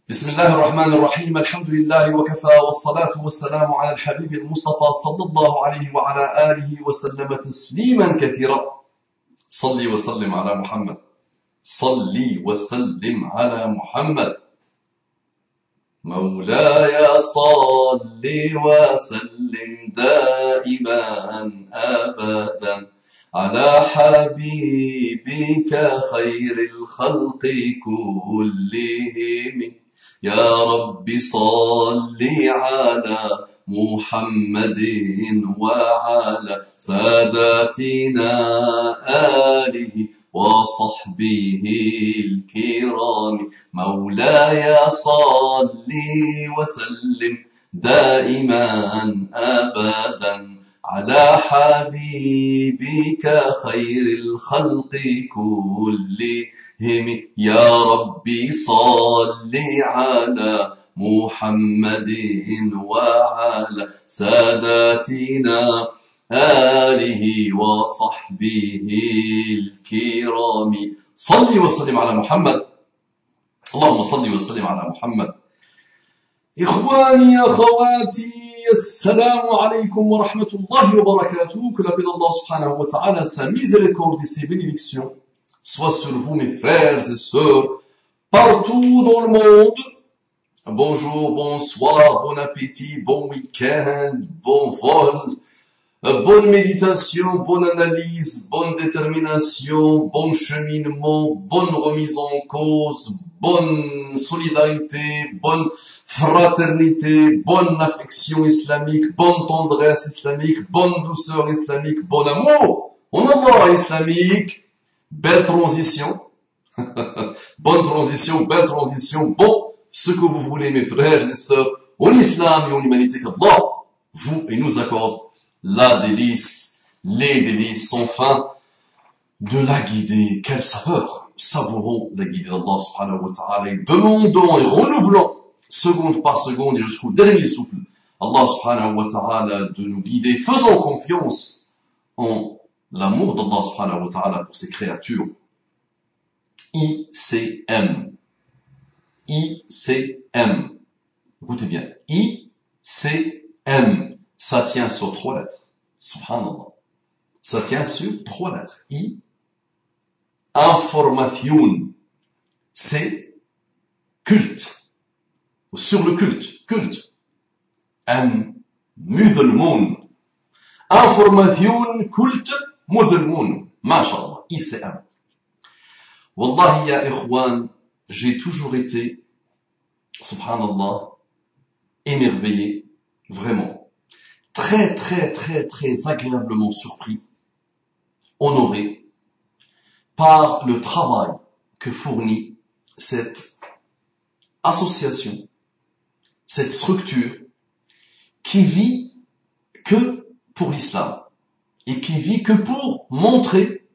بسم الله الرحمن الرحيم الحمد لله وكفى والصلاة والسلام على الحبيب المصطفى صلى الله عليه وعلى آله وسلم تسليما كثيرا. صلي وسلم على محمد، صلي وسلم على محمد. مولاي صل وسلم دائما أبدا على حبيبك خير الخلق كلهم. يا رب صل على محمد وعلى ساداتنا آله وصحبه الكرام. مولاي صل وسلم دائما أبدا على حبيبك خير الخلق كلهم. يا ربي صل على محمد وعلى ساداتنا آله وصحبه الكرام. صل وسلم على محمد. اللهم صل وسلم على محمد. إخواني أخواتي، السلام عليكم wa rahmatullahi wa barakatuh. Que la paix d'Allah subhanahu wa ta'ala, sa miséricorde et ses bénédictions soient sur vous, mes frères et sœurs, partout dans le monde. Bonjour, bonsoir, bon appétit, bon week-end, bon vol, bonne méditation, bonne analyse, bonne détermination, bon cheminement, bonne remise en cause, bonne solidarité, bonne fraternité, bonne affection islamique, bonne tendresse islamique, bonne douceur islamique, bon amour en Allah islamique. Belle transition. Bonne transition, belle transition. Bon, ce que vous voulez, mes frères et sœurs, en islam et en humanité, qu'Allah vous et nous accorde la délice, les délices sans fin de la guidée. Quelle saveur! Savourons la guidée d'Allah subhanahu wa ta'ala et demandons et renouvelons seconde par seconde et jusqu'au dernier souffle Allah subhanahu wa ta'ala de nous guider. Faisons confiance en l'amour d'Allah subhanahu wa ta'ala pour ses créatures. ICM. ICM. Écoutez bien. ICM. Ça tient sur 3 lettres. Subhanallah. Ça tient sur 3 lettres. I. Information. C'est culte. Sur le culte. Culte. M. Musulman. Information, culte, musulman. Masha'Allah. ICM. Wallahi ya ikhwan, j'ai toujours été, subhanallah, émerveillé, vraiment, très agréablement surpris, honoré par le travail que fournit cette association, cette structure qui vit que pour l'islam et qui vit que pour montrer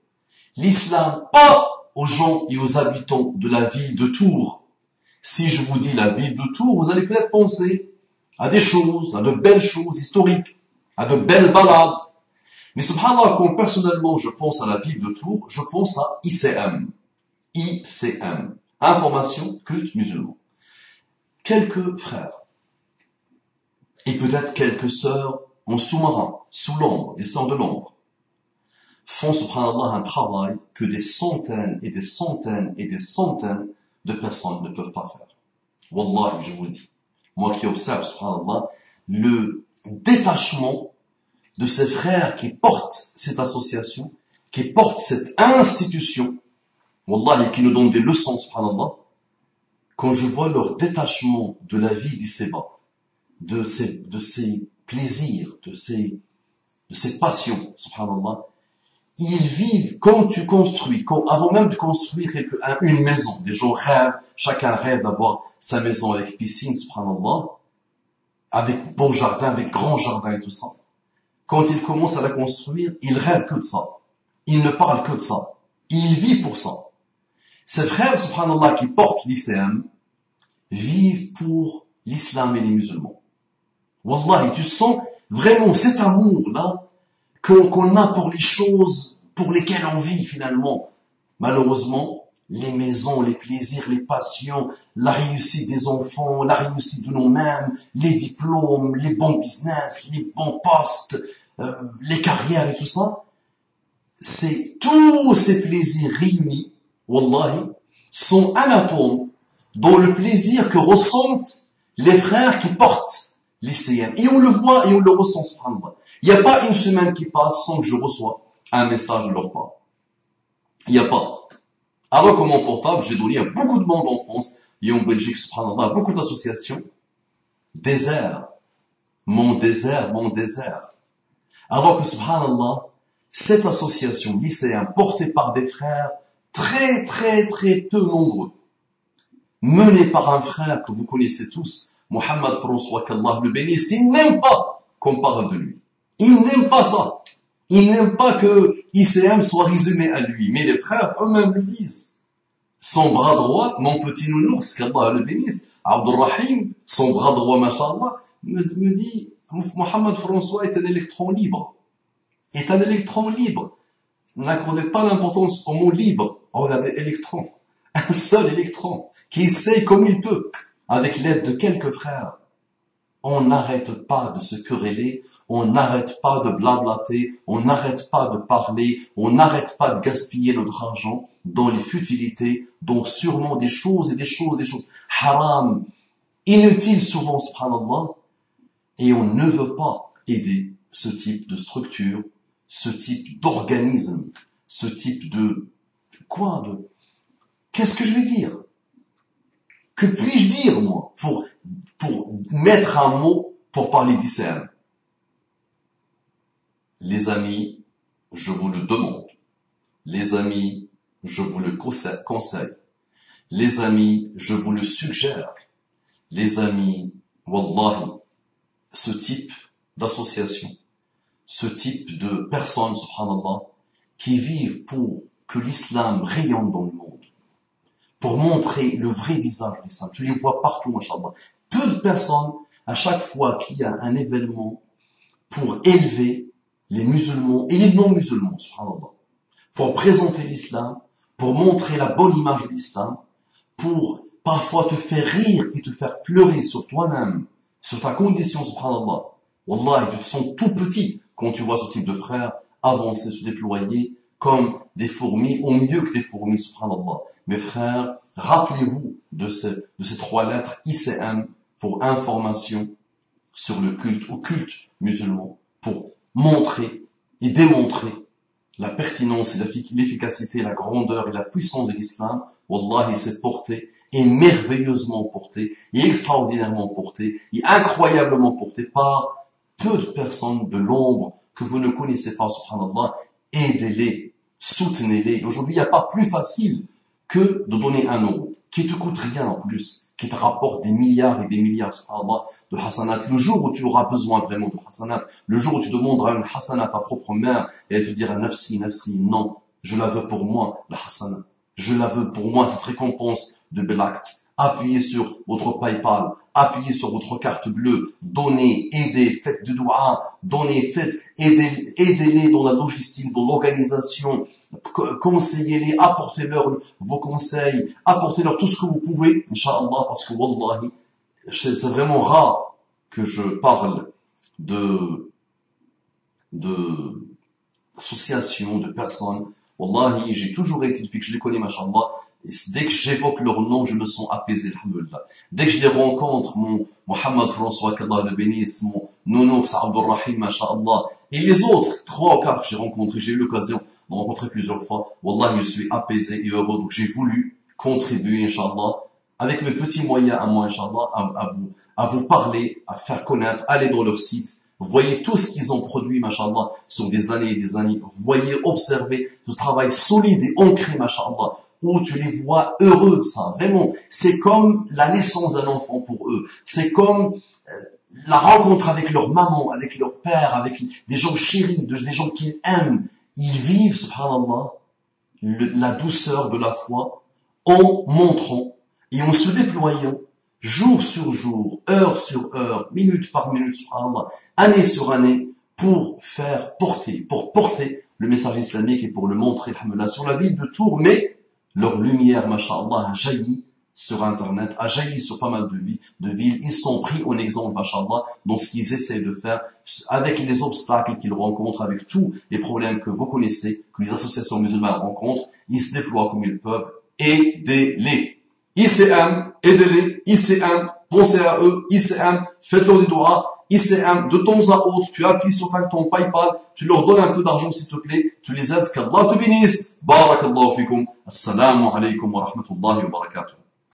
l'islam, pas aux gens et aux habitants de la ville de Tours. Si je vous dis la ville de Tours, vous allez peut-être penser à des choses, à de belles choses historiques, à de belles balades. Mais subhanallah, quand personnellement je pense à la ville de Tours, je pense à ICM. ICM. Information, culte musulman. Quelques frères et peut-être quelques sœurs en sous-marin, sous l'ombre, des sœurs de l'ombre, font subhanallah un travail que des centaines et des centaines et des centaines de personnes ne peuvent pas faire. Wallahi, je vous le dis. Moi qui observe subhanallah le détachement de ces frères qui portent cette association, qui portent cette institution, wallahi, qui nous donnent des leçons subhanallah, quand je vois leur détachement de la vie d'Isseba, de ses plaisirs, de ses passions, subhanallah, ils vivent comme tu construis, avant même de construire une maison. Des gens rêvent, chacun rêve d'avoir sa maison avec piscine, subhanallah, avec beau jardin, avec grand jardin et tout ça. Quand ils commencent à la construire, ils rêvent que de ça. Ils ne parlent que de ça. Ils vivent pour ça. Ces frères, subhanallah, qui portent l'ICM, vivent pour l'islam et les musulmans. Wallahi, tu sens vraiment cet amour-là qu'on a pour les choses pour lesquelles on vit finalement. Malheureusement, les maisons, les plaisirs, les passions, la réussite des enfants, la réussite de nous-mêmes, les diplômes, les bons business, les bons postes, les carrières et tout ça, c'est tous ces plaisirs réunis, wallahi, sont un atome dans le plaisir que ressentent les frères qui portent l'ICM. Et on le voit et on le ressent, subhanallah. Il n'y a pas une semaine qui passe sans que je reçois un message de leur part. Il n'y a pas. Alors que mon portable, j'ai donné à beaucoup de monde en France et en Belgique, subhanallah, beaucoup d'associations. Désert. Mon désert, mon désert. Alors que, subhanallah, cette association lycéenne portée par des frères très, très, très peu nombreux, menée par un frère que vous connaissez tous, Mohamed François, qu'Allah le bénisse, il n'aime pas qu'on parle de lui. Il n'aime pas ça. Il n'aime pas que ICM soit résumé à lui. Mais les frères eux-mêmes le disent. Son bras droit, mon petit nounours, qu'Allah le bénisse, Abdurrahim, son bras droit, mashallah, me dit, Mohamed François est un électron libre. Est un électron libre. N'accordez pas l'importance au mot libre. Regardez, électron. Un seul électron qui essaye comme il peut, avec l'aide de quelques frères. On n'arrête pas de se quereller, on n'arrête pas de blablater, on n'arrête pas de parler, on n'arrête pas de gaspiller notre argent dans les futilités, dans sûrement des choses et des choses, des choses haram, inutiles souvent, subhanallah, et on ne veut pas aider ce type de structure, ce type d'organisme, ce type de... Quoi de... Qu'est-ce que je vais dire? Que puis-je dire, moi, pour mettre un mot pour parler d'ICM? Les amis, je vous le demande. Les amis, je vous le conseille. Les amis, je vous le suggère. Les amis, wallahi, ce type d'association, ce type de personnes, subhanallah, qui vivent pour que l'islam rayonne dans le monde, pour montrer le vrai visage de l'islam. Tu les vois partout, machallah. Peu de personnes, à chaque fois qu'il y a un événement pour élever les musulmans et les non-musulmans, subhanallah, pour présenter l'islam, pour montrer la bonne image de l'islam, pour parfois te faire rire et te faire pleurer sur toi-même, sur ta condition, subhanallah. Wallah, tu te sens tout petit quand tu vois ce type de frères avancer, se déployer comme des fourmis, au mieux que des fourmis, subhanallah. Mes frères, rappelez-vous de ces trois lettres ICM pour information sur le culte, au culte musulman, pour montrer et démontrer la pertinence et l'efficacité, la grandeur et la puissance de l'islam. Wallahi, c'est porté, et merveilleusement porté, et extraordinairement porté, et incroyablement porté par peu de personnes de l'ombre que vous ne connaissez pas, subhanallah. Aidez-les, soutenez-les. Aujourd'hui, il n'y a pas plus facile que de donner 1 euro, qui te coûte rien en plus, qui te rapporte des milliards et des milliards, subhanallah, de hasanat. Le jour où tu auras besoin vraiment de hasanat, le jour où tu demanderas une hasanat à ta propre mère, et elle te dira, nafsi, nafsi, non, je la veux pour moi, la hasanat. Je la veux pour moi, cette récompense de bel acte. Appuyez sur votre PayPal, appuyez sur votre carte bleue, donnez, aidez, faites du dua, donnez, faites, aidez-les dans la logistique, dans l'organisation, conseillez-les, apportez-leur vos conseils, apportez-leur tout ce que vous pouvez, Inch'Allah, parce que wallahi, c'est vraiment rare que je parle d'associations, de personnes. Wallahi, j'ai toujours été, depuis que je les connais, Masha'Allah, et dès que j'évoque leur nom, je me sens apaisé, alhamdoulilah. Dès que je les rencontre, mon Mohamed François, qu'Allah le bénisse, mon nounours Abdurrahim, Masha'Allah, et les autres, 3 ou 4 que j'ai rencontrés, j'ai eu l'occasion de rencontrer plusieurs fois. Wallahi, je suis apaisé et heureux, donc j'ai voulu contribuer, Inch'Allah, avec mes petits moyens à moi, Inch'Allah, à vous parler, à faire connaître, aller dans leur site. Vous voyez tout ce qu'ils ont produit, machallah, sur des années et des années. Vous voyez, observez ce travail solide et ancré, machallah, où tu les vois heureux de ça. Vraiment, c'est comme la naissance d'un enfant pour eux. C'est comme la rencontre avec leur maman, avec leur père, avec des gens chéris, des gens qu'ils aiment. Ils vivent, subhanallah, la douceur de la foi en montrant et en se déployant jour sur jour, heure sur heure, minute par minute, subhanallah, année sur année, pour porter le message islamique et pour le montrer, alhamdoulilah, sur la ville de Tours, mais Leur lumière, masha'Allah, a jailli sur Internet, a jailli sur pas mal de villes. Ils sont pris en exemple, masha'Allah, dans ce qu'ils essaient de faire, avec les obstacles qu'ils rencontrent, avec tous les problèmes que vous connaissez, que les associations musulmanes rencontrent. Ils se déploient comme ils peuvent. Aidez-les. ICM, aidez-les. ICM, pensez à eux. ICM, faites-leur des doigts. ICM, de temps à autre, tu appuies sur ton PayPal, tu leur donnes un peu d'argent s'il te plaît, tu les aides, qu'Allah te bénisse. Barakallahu fikum. Assalamu alaikum wa rahmatullahi wa barakatuh.